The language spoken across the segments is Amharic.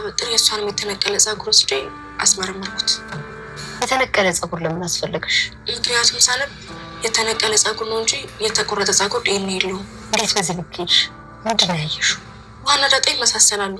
ሳበጥር የእሷንም የተነቀለ ጸጉር ወስጄ አስመረመርኩት። የተነቀለ ጸጉር ለምን አስፈለገሽ? ምክንያቱም ሳነብ የተነቀለ ጸጉር ነው እንጂ የተቆረጠ ጸጉር ይሄን የለውም። እንዴት በዚህ ልክ ሄድሽ? ምንድን ነው ያየሽው? ዋና ዳጣ ይመሳሰላሉ።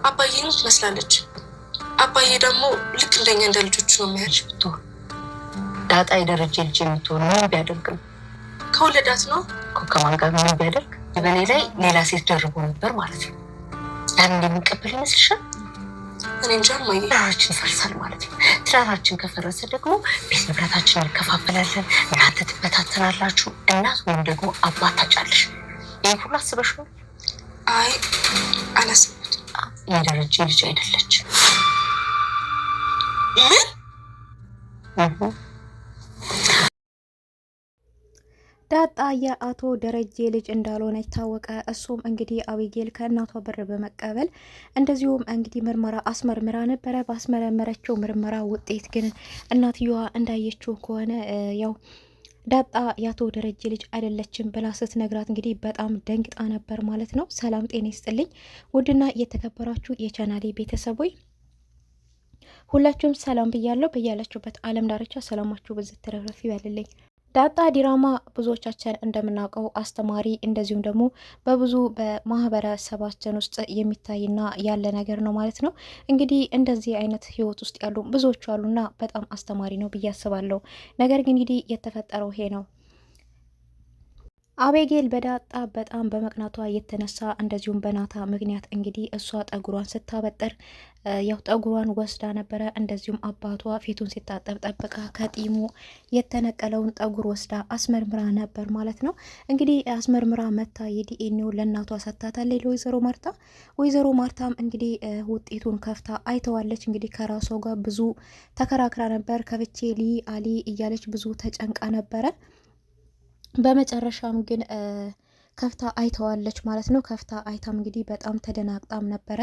አባዬን ትመስላለች። አባዬ ደግሞ ልክ እንደኛ እንደ ልጆቹ ነው የሚያልሽ። ብትሆን ዳጣ የደረጀ ልጅ የምትሆን ምን ቢያደርግ ነው? ከወለዳት ነው። ከማን ጋር ምን ቢያደርግ? በእኔ ላይ ሌላ ሴት ደርቦ ነበር ማለት ነው። ያን እንደሚቀበል ይመስልሻል? እኔ እንጃ እማዬ። ትዳራችን ይፈርሳል ማለት ነው። ትዳራችን ከፈረሰ ደግሞ ቤት ንብረታችን እንከፋፈላለን፣ እናንተ ትበታተናላችሁ፣ እናት ወይም ደግሞ አባት ታጫለሽ። ይህ ሁሉ አስበሽ ነው? አይ አላስብኩትም። የደረጀ ልጅ አይደለች። ምን? ዳጣ የአቶ ደረጀ ልጅ እንዳልሆነች ታወቀ። እሱም እንግዲህ አቢጌል ከእናቷ ብር በመቀበል እንደዚሁም እንግዲህ ምርመራ አስመርምራ ነበረ። ባስመረመረችው ምርመራ ውጤት ግን እናትየዋ እንዳየችው ከሆነ ያው ዳጣ የአቶ ደረጀ ልጅ አይደለችም ብላ ስትነግራት እንግዲህ በጣም ደንግጣ ነበር ማለት ነው። ሰላም ጤና ይስጥልኝ ውድና እየተከበራችሁ የቻናሌ ቤተሰቦች ሁላችሁም ሰላም ብያለሁ። በያላችሁበት ዓለም ዳርቻ ሰላማችሁ ብዝት ትረፍረፍ ይበልልኝ። ዳጣ ዲራማ ብዙዎቻችን እንደምናውቀው አስተማሪ እንደዚሁም ደግሞ በብዙ በማህበረሰባችን ውስጥ የሚታይና ያለ ነገር ነው ማለት ነው። እንግዲህ እንደዚህ አይነት ህይወት ውስጥ ያሉ ብዙዎቹ አሉና በጣም አስተማሪ ነው ብዬ አስባለሁ። ነገር ግን እንግዲህ የተፈጠረው ይሄ ነው። አቤጌል በዳጣ በጣም በመቅናቷ የተነሳ እንደዚሁም በናታ ምክንያት እንግዲህ እሷ ጠጉሯን ስታበጥር ያው ጠጉሯን ወስዳ ነበረ። እንደዚሁም አባቷ ፊቱን ሲታጠብ ጠብቃ ከጢሙ የተነቀለውን ጠጉር ወስዳ አስመርምራ ነበር ማለት ነው። እንግዲህ አስመርምራ መታ የዲኤንኤው ለእናቷ ሰጥታታለች ለወይዘሮ ማርታ። ወይዘሮ ማርታም እንግዲህ ውጤቱን ከፍታ አይተዋለች። እንግዲህ ከራሷ ጋር ብዙ ተከራክራ ነበር። ከፍቼ አሊ እያለች ብዙ ተጨንቃ ነበረ። በመጨረሻም ግን ከፍታ አይተዋለች ማለት ነው። ከፍታ አይታም እንግዲህ በጣም ተደናግጣም ነበረ።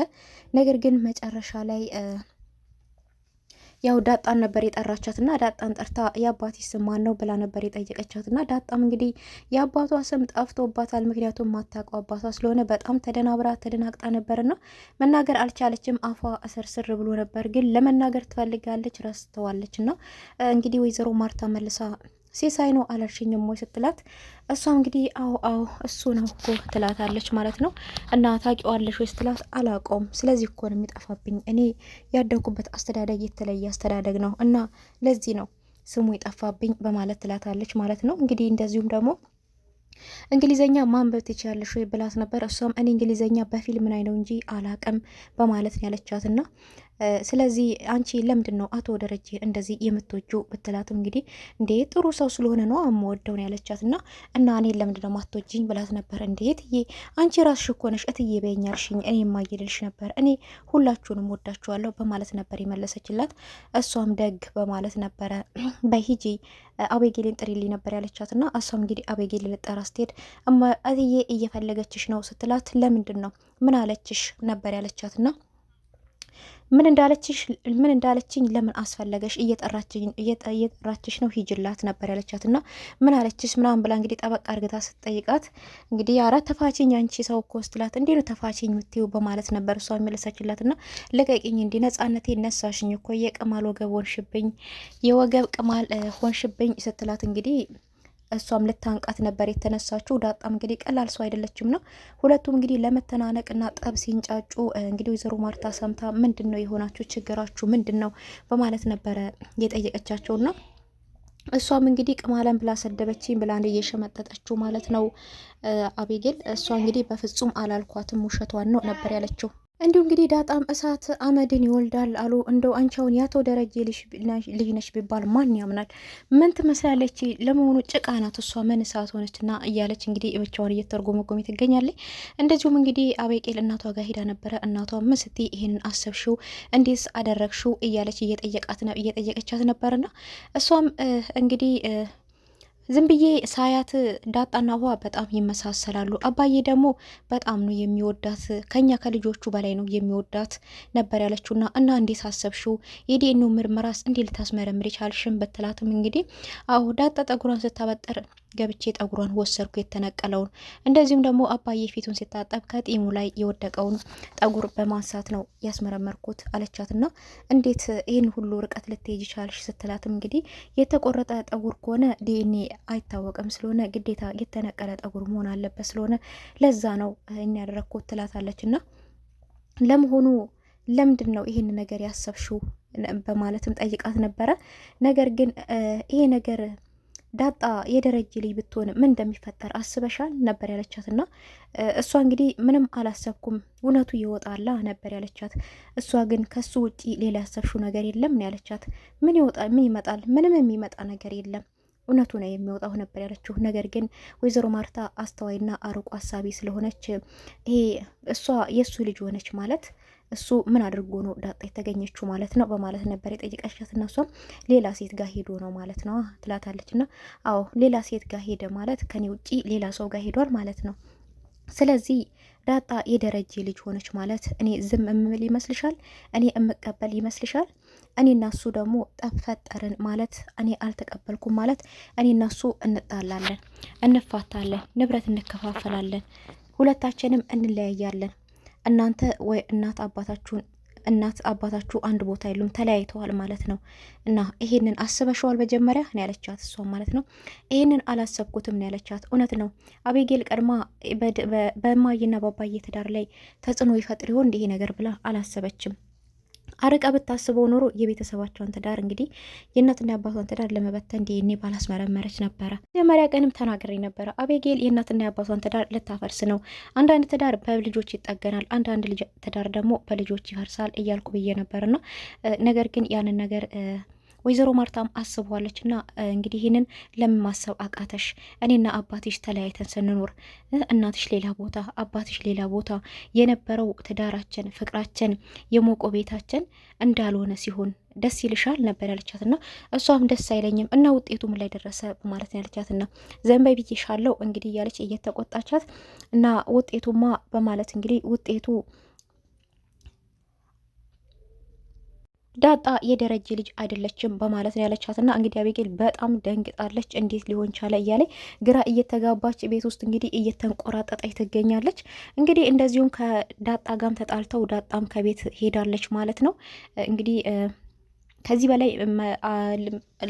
ነገር ግን መጨረሻ ላይ ያው ዳጣን ነበር የጠራቻት እና ዳጣን ጠርታ የአባቴ ስም ማን ነው ብላ ነበር የጠየቀቻት እና ዳጣም እንግዲህ የአባቷ ስም ጠፍቶባታል። ምክንያቱም ማታውቀው አባቷ ስለሆነ በጣም ተደናግጣ ነበርና መናገር አልቻለችም። አፏ እስርስር ብሎ ነበር፣ ግን ለመናገር ትፈልጋለች፣ ረስተዋለች። እና እንግዲህ ወይዘሮ ማርታ መልሳ ሲሳይ ነው አላልሽኝም ወይ ስትላት እሷም እንግዲህ አዎ እሱ ነው እኮ ትላታለች ማለት ነው። እና ታውቂዋለሽ ወይ ስትላት አላውቀውም፣ ስለዚህ እኮ ነው የሚጠፋብኝ፣ እኔ ያደኩበት አስተዳደግ የተለየ አስተዳደግ ነው እና ለዚህ ነው ስሙ የጠፋብኝ በማለት ትላታለች ማለት ነው። እንግዲህ እንደዚሁም ደግሞ እንግሊዘኛ ማንበብ ትችያለሽ ወይ ብላት ነበር። እሷም እኔ እንግሊዘኛ በፊልም ላይ ነው እንጂ አላቅም በማለት ነው ያለቻትና ስለዚህ አንቺ ለምንድን ነው አቶ ደረጀ እንደዚህ የምትወጂው ብትላትም እንግዲህ እንዴ ጥሩ ሰው ስለሆነ ነው የምወደው ነው ያለቻትና እና እኔ ለምንድን ነው ማትወጂኝ ብላት ነበር። እንዴ እትዬ አንቺ ራስሽ እኮ ነሽ እትዬ በኛልሽኝ፣ እኔ የማይልልሽ ነበር፣ እኔ ሁላችሁንም ወዳችኋለሁ በማለት ነበር የመለሰችላት። እሷም ደግ በማለት ነበረ በሂጂ አቤጌልን ጥሪልኝ ነበር ያለቻትና እሷም እንግዲህ አቤጌል ልጠራ ስትሄድ እትዬ እየፈለገችሽ ነው ስትላት ለምንድን ነው ምን አለችሽ ነበር ያለቻትና ምን እንዳለችኝ ለምን አስፈለገሽ? እየጠራችሽ ነው ሂጅላት ነበር ያለቻትና ምን አለችሽ ምናምን ብላ እንግዲህ ጠበቃ አርግታ ስትጠይቃት እንግዲህ ኧረ ተፋችኝ አንቺ ሰው እኮ ስትላት እንዴ ነው ተፋችኝ የምትይው በማለት ነበር እሷ የሚመለሰችላትና ለቀቂኝ እንዲ ነጻነቴ ነሳሽኝ እኮ የቅማል ወገብ ሆንሽብኝ፣ የወገብ ቅማል ሆንሽብኝ ስትላት እንግዲህ እሷም ልታንቃት ነበር የተነሳችው። ዳጣም እንግዲህ ቀላል ሰው አይደለችም ነው። ሁለቱም እንግዲህ ለመተናነቅና ጠብ ሲንጫጩ እንግዲህ ወይዘሮ ማርታ ሰምታ ምንድን ነው የሆናችሁ ችግራችሁ ምንድን ነው በማለት ነበረ የጠየቀቻቸውና እሷም እንግዲህ ቅማለን ብላ ሰደበችኝ ብላ እየሸመጠጠችው ማለት ነው አቤጌል። እሷ እንግዲህ በፍጹም አላልኳትም ውሸቷን ነው ነበር ያለችው። እንዲሁ እንግዲህ ዳጣም እሳት አመድን ይወልዳል አሉ። እንደው አንቻውን ያቶ ደረጀ ልጅ ነች ቢባል ማን ያምናል? ምን ትመስላለች ለመሆኑ? ጭቃ ናት እሷ ምን እሳት ሆነችና እያለች እንግዲህ ብቻውን እየተርጎመጎመ ትገኛለች። እንደዚሁም እንግዲህ አቤቄል እናቷ ጋር ሄዳ ነበረ። እናቷ ምን ስትይ ይሄንን አሰብሽው እንዴስ አደረግሽው እያለች እየጠየቀቻት ነበርና እሷም እንግዲህ ዝም ብዬ ሳያት ዳጣና ውሃ በጣም ይመሳሰላሉ። አባዬ ደግሞ በጣም ነው የሚወዳት፣ ከኛ ከልጆቹ በላይ ነው የሚወዳት ነበር ያለችውና እና እንዴት አሰብሽው የዲኤንኤ ምርመራስ እንዴ ልታስመረምር ይቻልሽም በትላትም እንግዲህ አዎ ዳጣ ጠጉሯን ስታበጠር ገብቼ ጠጉሯን ወሰርኩ የተነቀለውን። እንደዚሁም ደግሞ አባዬ ፊቱን ሲታጠብ ከጢሙ ላይ የወደቀውን ጠጉር በማንሳት ነው ያስመረመርኩት አለቻትና እንዴት ይህን ሁሉ ርቀት ልትሄጂ ቻልሽ ስትላትም እንግዲህ የተቆረጠ ጠጉር ከሆነ ዲኤንኤ አይታወቅም ስለሆነ ግዴታ የተነቀለ ጠጉር መሆን አለበት ስለሆነ ለዛ ነው እኛ ያደረግኩት ትላታለችና ለመሆኑ ለምንድን ነው ይህን ነገር ያሰብሽው በማለትም ጠይቃት ነበረ። ነገር ግን ይሄ ነገር ዳጣ የደረጀ ልጅ ብትሆን ምን እንደሚፈጠር አስበሻል ነበር ያለቻትና እሷ እንግዲህ ምንም አላሰብኩም እውነቱ ይወጣላ ነበር ያለቻት። እሷ ግን ከሱ ውጪ ሌላ ያሰብሽው ነገር የለም ነው ያለቻት። ምን ይመጣል? ምንም የሚመጣ ነገር የለም እውነቱ ነው የሚወጣው ነበር ያለችው። ነገር ግን ወይዘሮ ማርታ አስተዋይና አርቆ አሳቢ ስለሆነች ይሄ እሷ የእሱ ልጅ ሆነች ማለት እሱ ምን አድርጎ ነው ዳጣ የተገኘችው ማለት ነው በማለት ነበር የጠየቀቻት። እና እሷም ሌላ ሴት ጋር ሄዶ ነው ማለት ነው ትላታለች። እና አዎ ሌላ ሴት ጋር ሄደ ማለት ከኔ ውጪ ሌላ ሰው ጋር ሄዷል ማለት ነው። ስለዚህ ዳጣ የደረጀ ልጅ ሆነች ማለት እኔ ዝም እምል ይመስልሻል? እኔ እምቀበል ይመስልሻል? እኔና እሱ ደግሞ ጠፈጠርን ማለት እኔ አልተቀበልኩም ማለት እኔና እሱ እንጣላለን፣ እንፋታለን፣ ንብረት እንከፋፈላለን፣ ሁለታችንም እንለያያለን። እናንተ ወይ እናት አባታችሁ አንድ ቦታ የሉም ተለያይተዋል ማለት ነው። እና ይሄንን አስበሽዋል መጀመሪያ ነው ያለቻት። እሷም ማለት ነው ይሄንን አላሰብኩትም ነው ያለቻት። እውነት ነው አቤጌል ቀድማ በማየና በአባዬ ትዳር ላይ ተጽዕኖ ይፈጥር ይሆን ይሄ ነገር ብላ አላሰበችም። አርቃ ብታስበው ኖሮ የቤተሰባቸውን ትዳር እንግዲህ የእናትና የአባቷን ትዳር ለመበተን ዲኤንኤ ባላስመረመረች ነበረ። መጀመሪያ ቀንም ተናግሬ ነበረ አቤጌል የእናትና የአባቷን ትዳር ልታፈርስ ነው። አንዳንድ ትዳር በልጆች ይጠገናል፣ አንዳንድ ትዳር ደግሞ በልጆች ይፈርሳል እያልኩ ብዬ ነበርና ነገር ግን ያንን ነገር ወይዘሮ ማርታም አስቧለች። እና እንግዲህ ይህንን ለምን ማሰብ አቃተሽ? እኔና አባትሽ ተለያይተን ስንኖር እናትሽ ሌላ ቦታ አባትሽ ሌላ ቦታ የነበረው ትዳራችን፣ ፍቅራችን፣ የሞቆ ቤታችን እንዳልሆነ ሲሆን ደስ ይልሻል ነበር ያለቻት። እና እሷም ደስ አይለኝም እና ውጤቱ ምን ላይ ደረሰ በማለት ነው ያለቻት። እና ዘንበይ ብዬሻለሁ እንግዲህ እያለች እየተቆጣቻት እና ውጤቱማ በማለት እንግዲህ ውጤቱ ዳጣ የደረጀ ልጅ አይደለችም በማለት ነው ያለቻትና እንግዲህ አቤጌል በጣም ደንግጣለች። እንዴት ሊሆን ቻለ እያለ ግራ እየተጋባች ቤት ውስጥ እንግዲህ እየተንቆራጠጠች ትገኛለች። እንግዲህ እንደዚሁም ከዳጣ ጋም ተጣልተው ዳጣም ከቤት ሄዳለች ማለት ነው እንግዲህ ከዚህ በላይ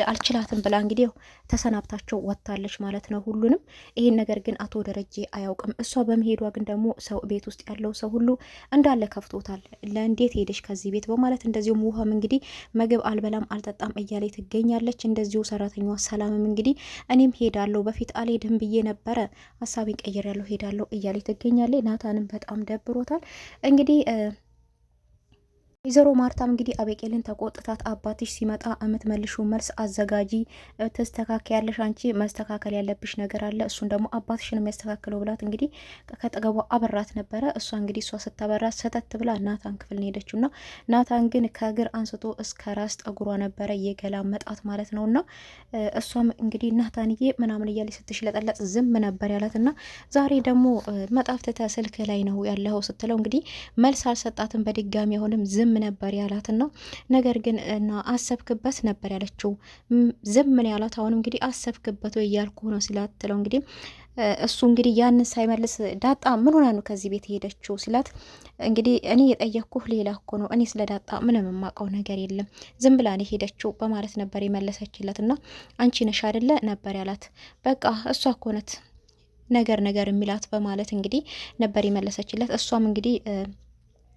አልችላትም ብላ እንግዲህ ተሰናብታቸው ወጥታለች ማለት ነው ሁሉንም። ይሄን ነገር ግን አቶ ደረጀ አያውቅም። እሷ በመሄዷ ግን ደግሞ ሰው ቤት ውስጥ ያለው ሰው ሁሉ እንዳለ ከፍቶታል። ለእንዴት ሄደች ከዚህ ቤት በማለት እንደዚሁም ውሃም እንግዲህ ምግብ አልበላም አልጠጣም እያለ ትገኛለች። እንደዚሁ ሰራተኛዋ ሰላምም እንግዲህ እኔም ሄዳለሁ በፊት አልሄድም ብዬ ነበረ ሀሳቤን ቀይሬያለሁ ሄዳለሁ እያለ ትገኛለች። ናታንም በጣም ደብሮታል እንግዲህ ወይዘሮ ማርታም እንግዲህ አቤቄልን ተቆጥታት አባትሽ ሲመጣ የምትመልሹ መልስ አዘጋጂ፣ ተስተካከያለሽ፣ አንቺ መስተካከል ያለብሽ ነገር አለ፣ እሱን ደግሞ አባትሽን የሚያስተካክለው ብላት እንግዲህ ከጠገቧ አበራት ነበረ። እሷ እንግዲህ እሷ ስታበራት ሰተት ብላ ናታን ክፍል ነው ሄደችው እና ናታን ግን ከእግር አንስቶ እስከ ራስ ጠጉሯ ነበረ የገላመጣት ማለት ነው። እና እሷም እንግዲህ ናታንዬ ምናምን እያለች ስትሽለጠለጥ ዝም ነበር ያላት እና ዛሬ ደግሞ መጣፍትተ ስልክ ላይ ነው ያለው ስትለው እንግዲህ መልስ አልሰጣትም። በድጋሚ አሁንም ዝም ነበር ያላትና ነገር ግን እና አሰብክበት ነበር ያለችው። ዝም ምን ያላት አሁን እንግዲህ አሰብክበት ወይ እያልኩ ነው ሲላትለው እንግዲህ እሱ እንግዲህ ያንን ሳይመልስ ዳጣ ምን ሆና ነው ከዚህ ቤት ሄደችው ሲላት እንግዲህ እኔ የጠየቅኩህ ሌላ እኮ ነው፣ እኔ ስለ ዳጣ ምንም የማውቀው ነገር የለም፣ ዝም ብላ ነው ሄደችው በማለት ነበር የመለሰችለት። እና አንቺ ነሽ አይደለ ነበር ያላት። በቃ እሷ እኮ ናት ነገር የሚላት በማለት እንግዲህ ነበር የመለሰችለት። እሷም እንግዲህ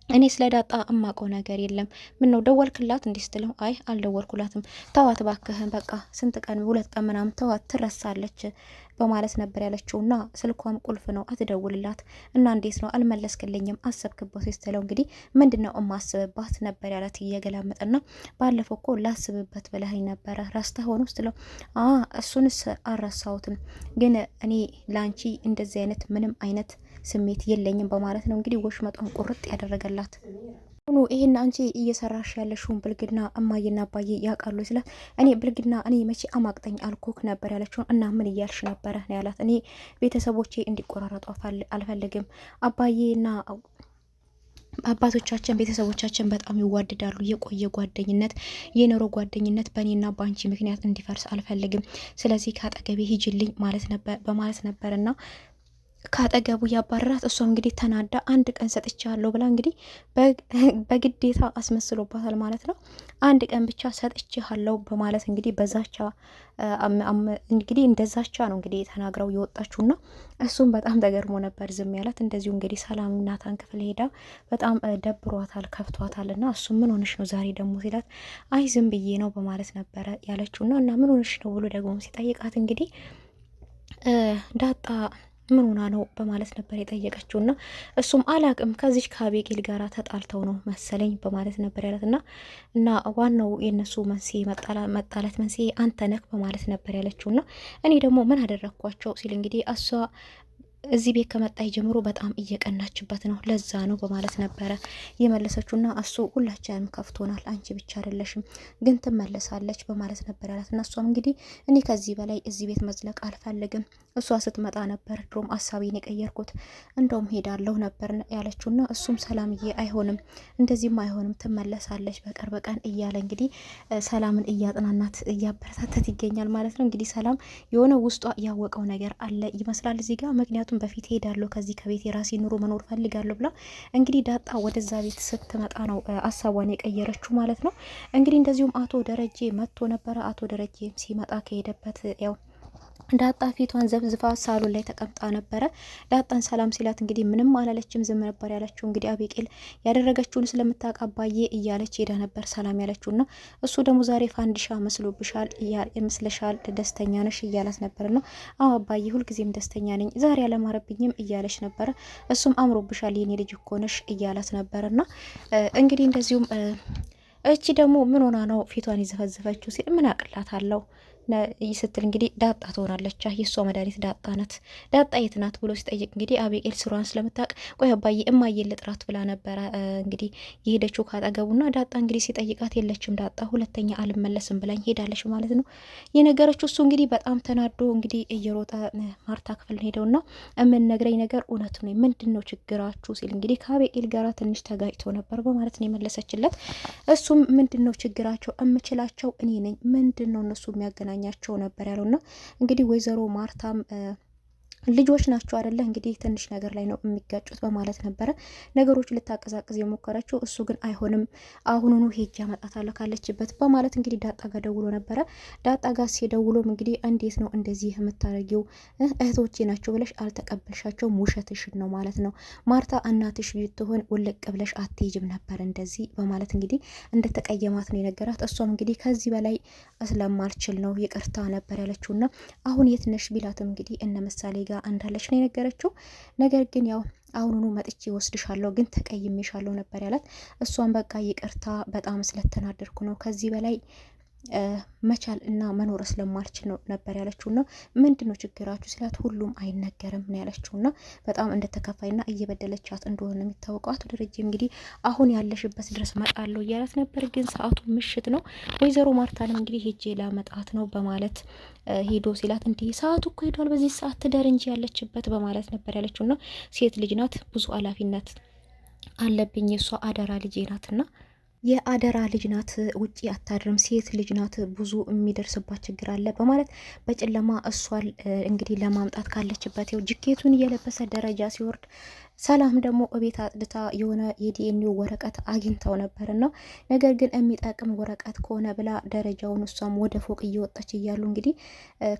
እኔ ስለ ዳጣ እማቀው ነገር የለም፣ ምን ነው ደወልክላት እንዲህ ስትለው አይ አልደወልኩላትም፣ ተዋት ባክህን፣ በቃ ስንት ቀን 2 ቀን ምናምን ተዋት ትረሳለች በማለት ነበር ያለችው። እና ስልኳም ቁልፍ ነው አትደውልላት እና እንዴት ነው አልመለስክልኝም አሰብክበት ስትለው እንግዲህ ምንድነው እማስብባት ነበር ያላት እየገላመጠና ባለፈው እኮ ላስብበት ብለኸኝ ነበረ ረስተህ ሆኖ ስትለው እሱንስ አልረሳሁትም፣ ግን እኔ ላንቺ እንደዚህ አይነት ምንም አይነት ስሜት የለኝም በማለት ነው እንግዲህ ወሽመጧን ቁርጥ ያደረገላት። ሁኑ ይሄን አንቺ እየሰራሽ ያለሽውን ብልግና እማዬና አባዬ ያውቃሉ ስላት እኔ ብልግና እኔ መቼ አማቅጠኝ አልኩክ ነበር ያለችውን። እና ምን እያልሽ ነበረ ነው ያላት። እኔ ቤተሰቦቼ እንዲቆራረጡ አልፈልግም፣ አባዬና አባቶቻችን ቤተሰቦቻችን በጣም ይዋደዳሉ። የቆየ ጓደኝነት የኖረ ጓደኝነት በእኔና በአንቺ ምክንያት እንዲፈርስ አልፈልግም። ስለዚህ ከአጠገቤ ሂጅልኝ በማለት ነበርና ካጠገቡ ያባረራት። እሷም እንግዲህ ተናዳ አንድ ቀን ሰጥቻለሁ ብላ እንግዲህ በግዴታ አስመስሎባታል ማለት ነው። አንድ ቀን ብቻ ሰጥቻለሁ በማለት እንግዲህ በዛቻ እንግዲህ እንደዛቻ ነው እንግዲህ ተናግረው የወጣችውና እሱም በጣም ተገርሞ ነበር ዝም ያላት። እንደዚሁ እንግዲህ ሰላም ናታን ክፍል ሄዳ በጣም ደብሯታል፣ ከፍቷታል እና እሱ ምን ሆነሽ ነው ዛሬ ደግሞ ሲላት አይ ዝም ብዬ ነው በማለት ነበረ ያለችውና እና ምን ሆነሽ ነው ብሎ ደግሞ ሲጠይቃት እንግዲህ ዳጣ ምን ሆና ነው በማለት ነበር የጠየቀችው እና እሱም አላቅም ከዚች ከአቤጌል ጋራ ተጣልተው ነው መሰለኝ በማለት ነበር ያለት እና ዋናው የነሱ መንስኤ መጣላት መንስኤ አንተ ነህ በማለት ነበር ያለችው እና እኔ ደግሞ ምን አደረግኳቸው ሲል እንግዲህ እሷ እዚህ ቤት ከመጣይ ጀምሮ በጣም እየቀናችበት ነው፣ ለዛ ነው በማለት ነበረ የመለሰችውና እሱ ሁላችንም ከፍቶናል፣ አንቺ ብቻ አይደለሽም ግን ትመለሳለች በማለት ነበር ያላት እና እሷም እንግዲህ እኔ ከዚህ በላይ እዚህ ቤት መዝለቅ አልፈልግም፣ እሷ ስትመጣ ነበር ድሮም አሳቤን የቀየርኩት፣ እንደውም ሄዳለሁ ነበር ያለችውና እሱም ሰላምዬ አይሆንም፣ እንደዚህም አይሆንም፣ ትመለሳለች በቀን በቀን እያለ እንግዲህ ሰላምን እያጥናናት እያበረታታት ይገኛል ማለት ነው። እንግዲህ ሰላም የሆነ ውስጧ ያወቀው ነገር አለ ይመስላል እዚህ ጋር ምክንያቱም በፊት ሄዳለሁ ከዚህ ከቤት የራሴ ኑሮ መኖር ፈልጋለሁ ብላ እንግዲህ ዳጣ ወደዛ ቤት ስትመጣ ነው ሀሳቧን የቀየረችው ማለት ነው። እንግዲህ እንደዚሁም አቶ ደረጀ መጥቶ ነበረ። አቶ ደረጀ ሲመጣ ከሄደበት ያው ዳጣ ፊቷን ዘብዝፋ ሳሎን ላይ ተቀምጣ ነበረ። ዳጣን ሰላም ሲላት እንግዲህ ምንም አላለችም፣ ዝም ነበር ያለችው። እንግዲህ አቤቄል ያደረገችውን ስለምታውቅ አባዬ እያለች ሄዳ ነበር ሰላም ያለችውና እሱ ደግሞ ዛሬ ፋንዲሻ መስሎብሻል ይመስልሻል ደስተኛ ነሽ እያላት ነበርና አዎ አባዬ ሁልጊዜም ደስተኛ ነኝ፣ ዛሬ አለማረብኝም እያለች ነበረ። እሱም አምሮብሻል የኔ ልጅ እኮ ነሽ እያላት ነበርና እንግዲህ እንደዚሁም እቺ ደግሞ ምን ሆና ነው ፊቷን ይዘፈዘፈችው ሲል ምን አቅላታለሁ ስትል እንግዲህ ዳጣ ትሆናለች፣ የሷ መድኃኒት ዳጣ ናት፣ ዳጣ የት ናት ብሎ ሲጠይቅ እንግዲህ አቤቄል ስሯን ስለምታውቅ ቆይ አባዬ እማዬን ልጥራት ብላ ነበረ እንግዲህ የሄደችው ካጠገቡና ዳጣ እንግዲህ ሲጠይቃት የለችም ዳጣ ሁለተኛ አልመለስም ብላኝ ሄዳለች ማለት ነው የነገረችው። እሱ እንግዲህ በጣም ተናዶ እንግዲህ እየሮጠ ማርታ ክፍል ሄደውና የምንነግረኝ ነገር እውነት ነው ምንድን ነው ችግራችሁ ሲል እንግዲህ ከአቤቄል ጋራ ትንሽ ተጋጭቶ ነበር በማለት ነው የመለሰችለት። እሱም ምንድን ነው ችግራቸው እምችላቸው እኔ ነኝ፣ ምንድን ነው እነሱ የሚያገናኝ ኛቸው ነበር ያለውና እንግዲህ ወይዘሮ ማርታም ልጆች ናቸው አይደለ እንግዲህ ትንሽ ነገር ላይ ነው የሚጋጩት በማለት ነበረ ነገሮች ልታቀዛቅዝ የሞከረችው። እሱ ግን አይሆንም አሁኑኑ ሄጄ አመጣታለሁ ካለችበት በማለት እንግዲህ ዳጣ ጋር ደውሎ ነበረ። ዳጣ ጋር ሲደውሎም እንግዲህ እንዴት ነው እንደዚህ የምታረጊው እህቶቼ ናቸው ብለሽ አልተቀበልሻቸውም ውሸትሽን ነው ማለት ነው፣ ማርታ እናትሽ ብትሆን ውልቅ ብለሽ አትሄጅም ነበር እንደዚህ በማለት እንግዲህ እንደተቀየማት ነው የነገራት። እሷም እንግዲህ ከዚህ በላይ ስለማልችል ነው ይቅርታ ነበር ያለችውና አሁን የት ነሽ ቢላትም እንግዲህ እነ ምሳሌ ጋር እንዳለች ነው የነገረችው። ነገር ግን ያው አሁኑኑ መጥቼ ወስድሻለሁ ግን ተቀይሜሻለሁ ነበር ያላት። እሷን በቃ ይቅርታ በጣም ስለተናደርኩ ነው ከዚህ በላይ መቻል እና መኖር ስለማልችል ነው ነበር ያለችውና ምንድነው ችግራችሁ ስላት ሁሉም አይነገርም ነው ያለችውና በጣም እንደተከፋይና እየበደለቻት እንደሆነ የሚታወቀው። አቶ ደረጀ እንግዲህ አሁን ያለሽበት ድረስ መጣለሁ እያላት ነበር፣ ግን ሰዓቱ ምሽት ነው። ወይዘሮ ማርታንም እንግዲህ ሄጄ ላመጣት ነው በማለት ሄዶ ሲላት እንዲህ ሰዓቱ እኮ ሄዷል በዚህ ሰዓት ትደር እንጂ ያለችበት በማለት ነበር ያለችውና ሴት ልጅ ናት ብዙ ኃላፊነት አለብኝ የሷ አደራ ልጄ ናትና የአደራ ልጅ ናት፣ ውጪ አታድርም፣ ሴት ልጅ ናት፣ ብዙ የሚደርስባት ችግር አለ በማለት በጨለማ እሷል እንግዲህ ለማምጣት ካለችበት ያው ጅኬቱን እየለበሰ ደረጃ ሲወርድ ሰላም ደግሞ እቤት አጽድታ የሆነ የዲኤንኤ ወረቀት አግኝተው ነበርና ነገር ግን የሚጠቅም ወረቀት ከሆነ ብላ ደረጃውን እሷም ወደ ፎቅ እየወጣች እያሉ እንግዲህ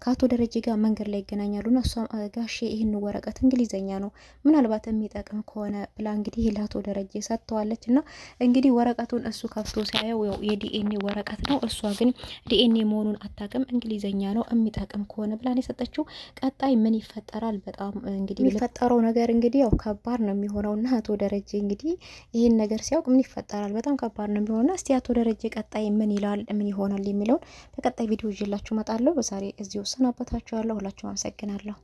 ከአቶ ደረጀ ጋር መንገድ ላይ ይገናኛሉና እሷም ጋሼ ይህን ወረቀት እንግሊዘኛ ነው ምናልባት የሚጠቅም ከሆነ ብላ እንግዲህ ለአቶ ደረጀ ሰጥተዋለች። እና እንግዲህ ወረቀቱን እሱ ከፍቶ ሲያየው የዲኤንኤ ወረቀት ነው፣ እሷ ግን ዲኤንኤ መሆኑን አታውቅም፣ እንግሊዘኛ ነው የሚጠቅም ከሆነ ብላን የሰጠችው። ቀጣይ ምን ይፈጠራል? በጣም እንግዲህ የሚፈጠረው ነገር እንግዲህ ያው ከባድ ነው የሚሆነውና አቶ ደረጀ እንግዲህ ይህን ነገር ሲያውቅ ምን ይፈጠራል? በጣም ከባድ ነው የሚሆነውና እስቲ አቶ ደረጀ ቀጣይ ምን ይላል ምን ይሆናል የሚለውን በቀጣይ ቪዲዮ ይዤላችሁ እመጣለሁ። በዛሬ እዚህ ወሰናበታችኋለሁ። ሁላችሁም አመሰግናለሁ።